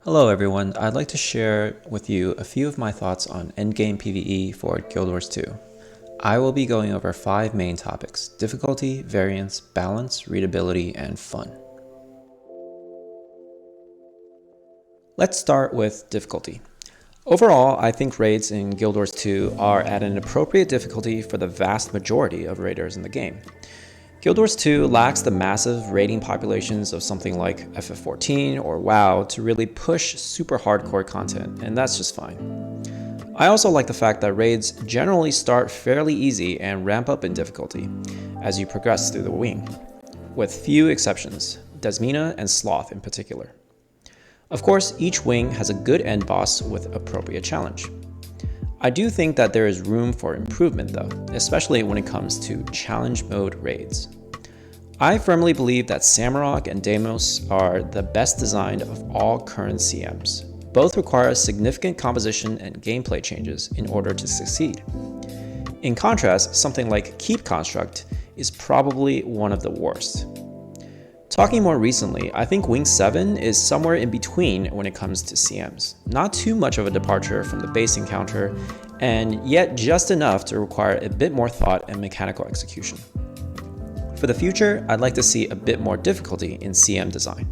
Hello everyone, I'd like to share with you a few of my thoughts on End Game PvE for Guild Wars 2. I will be going over 5 main topics: difficulty, variance, balance, readability, and fun. Let's start with difficulty. Overall, I think raids in Guild Wars 2 are at an appropriate difficulty for the vast majority of raiders in the game. Guild Wars 2 lacks the massive raiding populations of something like FF14 or WoW to really push super hardcore content, and that's just fine. I also like the fact that raids generally start fairly easy and ramp up in difficulty as you progress through the wing, with few exceptions, Desmina and Sloth in particular. Of course, each wing has a good end boss with appropriate challenge. I do think that there is room for improvement though, especially when it comes to challenge mode raids. I firmly believe that Samurok and Deimos are the best designed of all current CMs. Both require significant composition and gameplay changes in order to succeed. In contrast, something like Keep Construct is probably one of the worst. Talking more recently, I think Wing 7 is somewhere in between when it comes to CMs. Not too much of a departure from the base encounter, and yet just enough to require a bit more thought and mechanical execution. For the future, I'd like to see a bit more difficulty in CM design.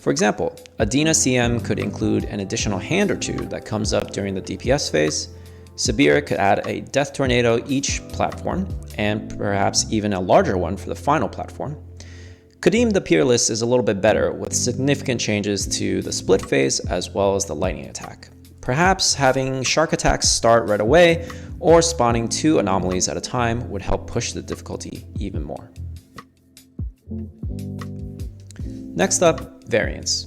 For example, Adina CM could include an additional hand or two that comes up during the DPS phase. Sabir could add a Death Tornado each platform, and perhaps even a larger one for the final platform. Kadim the Peerless is a little bit better, with significant changes to the split phase as well as the lightning attack. Perhaps having shark attacks start right away or spawning 2 anomalies at a time would help push the difficulty even more. Next up, variance.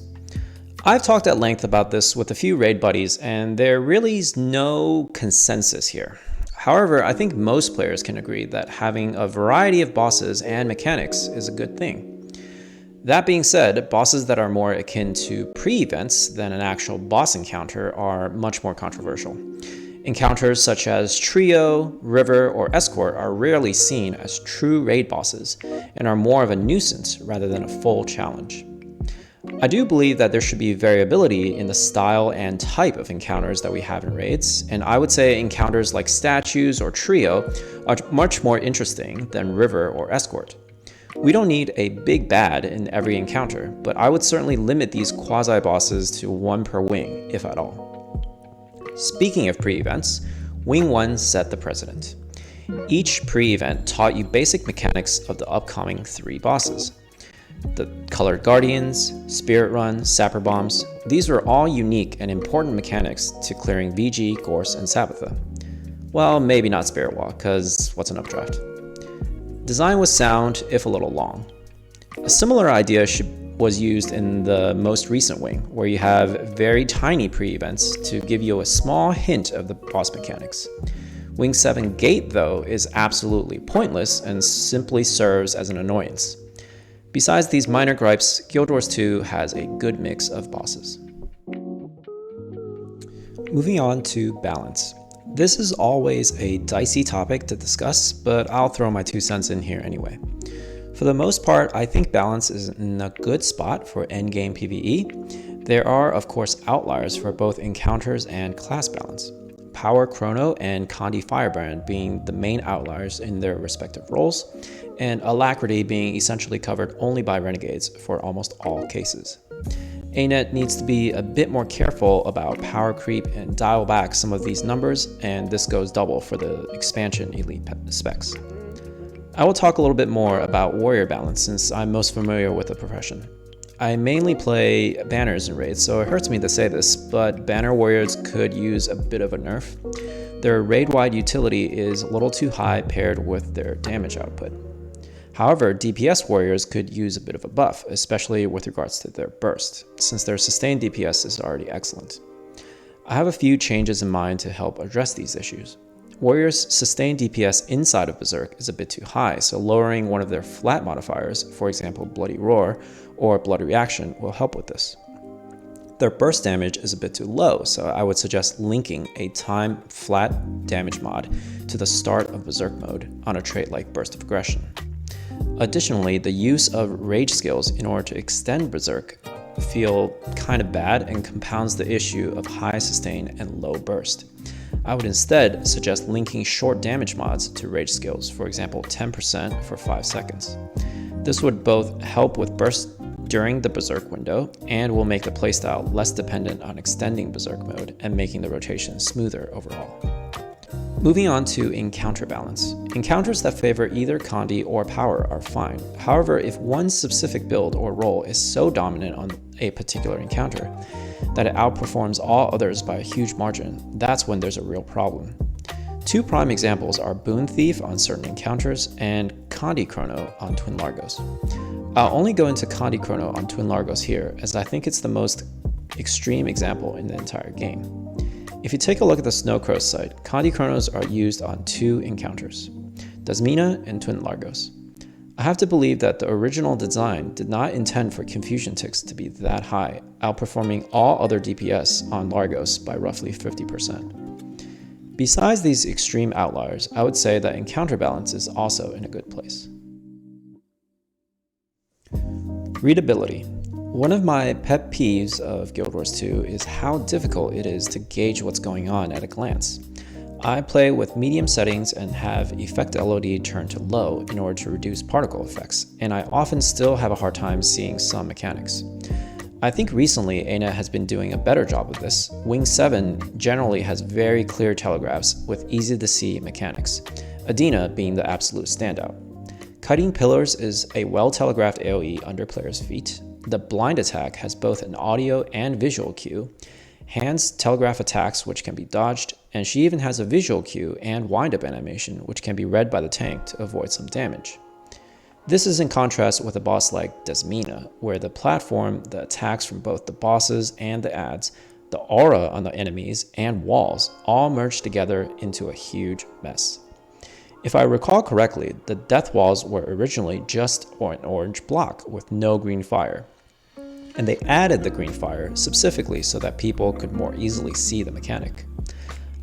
I've talked at length about this with a few raid buddies, and there really is no consensus here. However, I think most players can agree that having a variety of bosses and mechanics is a good thing. That being said, bosses that are more akin to pre-events than an actual boss encounter are much more controversial. Encounters such as Trio, River, or Escort are rarely seen as true raid bosses and are more of a nuisance rather than a full challenge. I do believe that there should be variability in the style and type of encounters that we have in raids, and I would say encounters like Statues or Trio are much more interesting than River or Escort. We don't need a big bad in every encounter, but I would certainly limit these quasi-bosses to 1 per wing, if at all. Speaking of pre-events, Wing 1 set the precedent. Each pre-event taught you basic mechanics of the upcoming 3 bosses. The Colored Guardians, Spirit Run, Sapper Bombs, these were all unique and important mechanics to clearing VG, Gorse, and Sabbatha. Well, maybe not Spirit Walk, cause what's an updraft? Design was sound, if a little long. A similar idea was used in the most recent wing, where you have very tiny pre-events to give you a small hint of the boss mechanics. Wing 7 Gate, though, is absolutely pointless and simply serves as an annoyance. Besides these minor gripes, Guild Wars 2 has a good mix of bosses. Moving on to balance. This is always a dicey topic to discuss, but I'll throw my 2 cents in here anyway. For the most part, I think balance is in a good spot for endgame PvE. There are, of course, outliers for both encounters and class balance. Power Chrono and Condi Firebrand being the main outliers in their respective roles, and Alacrity being essentially covered only by Renegades for almost all cases. ANET needs to be a bit more careful about power creep and dial back some of these numbers, and this goes double for the expansion elite specs. I will talk a little bit more about warrior balance since I'm most familiar with the profession. I mainly play banners in raids, so it hurts me to say this, but banner warriors could use a bit of a nerf. Their raid-wide utility is a little too high paired with their damage output. However, DPS warriors could use a bit of a buff, especially with regards to their burst, since their sustained DPS is already excellent. I have a few changes in mind to help address these issues. Warriors' sustained DPS inside of Berserk is a bit too high, so lowering one of their flat modifiers, for example Bloody Roar or Blood Reaction, will help with this. Their burst damage is a bit too low, so I would suggest linking a time flat damage mod to the start of Berserk mode on a trait like Burst of Aggression. Additionally, the use of rage skills in order to extend Berserk feel kind of bad and compounds the issue of high sustain and low burst. I would instead suggest linking short damage mods to rage skills, for example 10% for 5 seconds. This would both help with burst during the Berserk window and will make the playstyle less dependent on extending Berserk mode and making the rotation smoother overall. Moving on to encounter balance. Encounters that favor either Condi or power are fine. However, if one specific build or role is so dominant on a particular encounter that it outperforms all others by a huge margin, that's when there's a real problem. Two prime examples are Boon Thief on certain encounters and Condi Chrono on Twin Largos. I'll only go into Condi Chrono on Twin Largos here, as I think it's the most extreme example in the entire game. If you take a look at the Snowcrow site, Condi Chronos are used on 2 encounters, Dasmina and Twin Largos. I have to believe that the original design did not intend for confusion ticks to be that high, outperforming all other DPS on Largos by roughly 50%. Besides these extreme outliers, I would say that encounter balance is also in a good place. Readability. One of my pet peeves of Guild Wars 2 is how difficult it is to gauge what's going on at a glance. I play with medium settings and have effect LOD turned to low in order to reduce particle effects, and I often still have a hard time seeing some mechanics. I think recently ANET has been doing a better job of this. Wing 7 generally has very clear telegraphs with easy to see mechanics, Adina being the absolute standout. Kiting Pillars is a well-telegraphed AoE under players' feet. The blind attack has both an audio and visual cue. Hands telegraph attacks which can be dodged, and she even has a visual cue and wind-up animation which can be read by the tank to avoid some damage. This is in contrast with a boss like Dasmina, where the platform, the attacks from both the bosses and the adds, the aura on the enemies, and walls all merge together into a huge mess. If I recall correctly, the death walls were originally just an orange block with no green fire, and they added the green fire specifically so that people could more easily see the mechanic.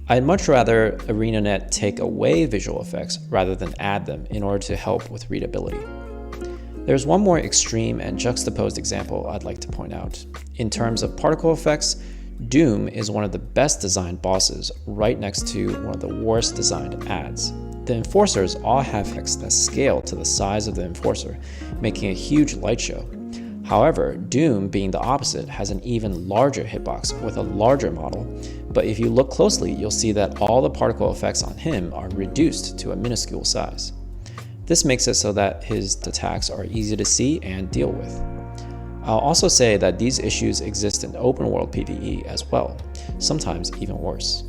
I'd much rather ArenaNet take away visual effects rather than add them in order to help with readability. There's one more extreme and juxtaposed example I'd like to point out. In terms of particle effects, Doom is one of the best designed bosses right next to one of the worst designed adds. The Enforcers all have effects that scale to the size of the Enforcer, making a huge light show. However, Doom, being the opposite, has an even larger hitbox with a larger model, but if you look closely, you'll see that all the particle effects on him are reduced to a minuscule size. This makes it so that his attacks are easy to see and deal with. I'll also say that these issues exist in open world PvE as well, sometimes even worse.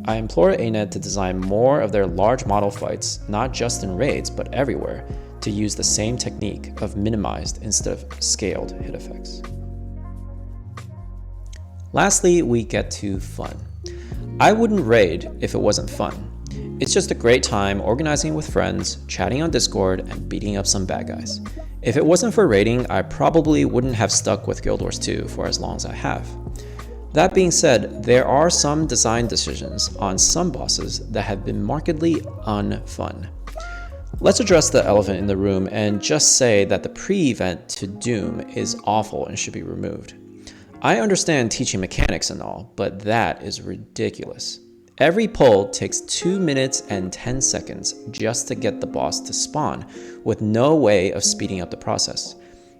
I implore ANET to design more of their large model fights, not just in raids, but everywhere, to use the same technique of minimized instead of scaled hit effects. Lastly, we get to fun. I wouldn't raid if it wasn't fun. It's just a great time organizing with friends, chatting on Discord, and beating up some bad guys. If it wasn't for raiding, I probably wouldn't have stuck with Guild Wars 2 for as long as I have. That being said, there are some design decisions on some bosses that have been markedly unfun. Let's address the elephant in the room and just say that the pre-event to Doom is awful and should be removed. I understand teaching mechanics and all, but that is ridiculous. Every pull takes 2 minutes and 10 seconds just to get the boss to spawn, with no way of speeding up the process.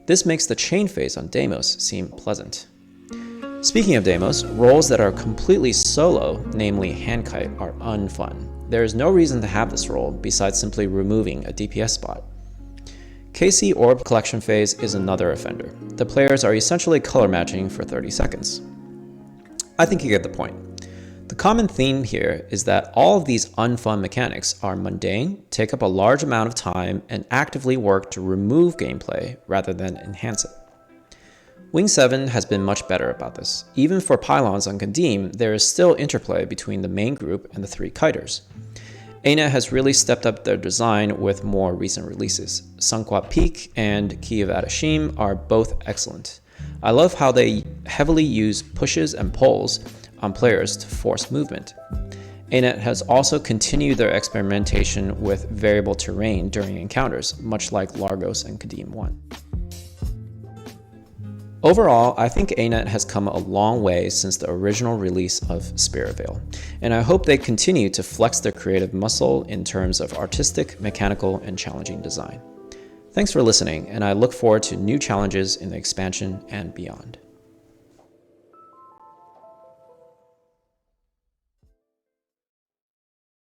This makes the chain phase on Deimos seem pleasant. Speaking of Deimos, roles that are completely solo, namely Handkite, are unfun. There is no reason to have this role besides simply removing a DPS spot. KC Orb Collection phase is another offender. The players are essentially color matching for 30 seconds. I think you get the point. The common theme here is that all of these unfun mechanics are mundane, take up a large amount of time, and actively work to remove gameplay rather than enhance it. Wing 7 has been much better about this. Even for pylons on Kadim, there is still interplay between the main group and the 3 kiters. ANET has really stepped up their design with more recent releases. Sunquat Peak and Key of Adashim are both excellent. I love how they heavily use pushes and pulls on players to force movement. ANET has also continued their experimentation with variable terrain during encounters, much like Largos and Kadim 1. Overall, I think ANET has come a long way since the original release of Spirit Veil, and I hope they continue to flex their creative muscle in terms of artistic, mechanical, and challenging design. Thanks for listening, and I look forward to new challenges in the expansion and beyond.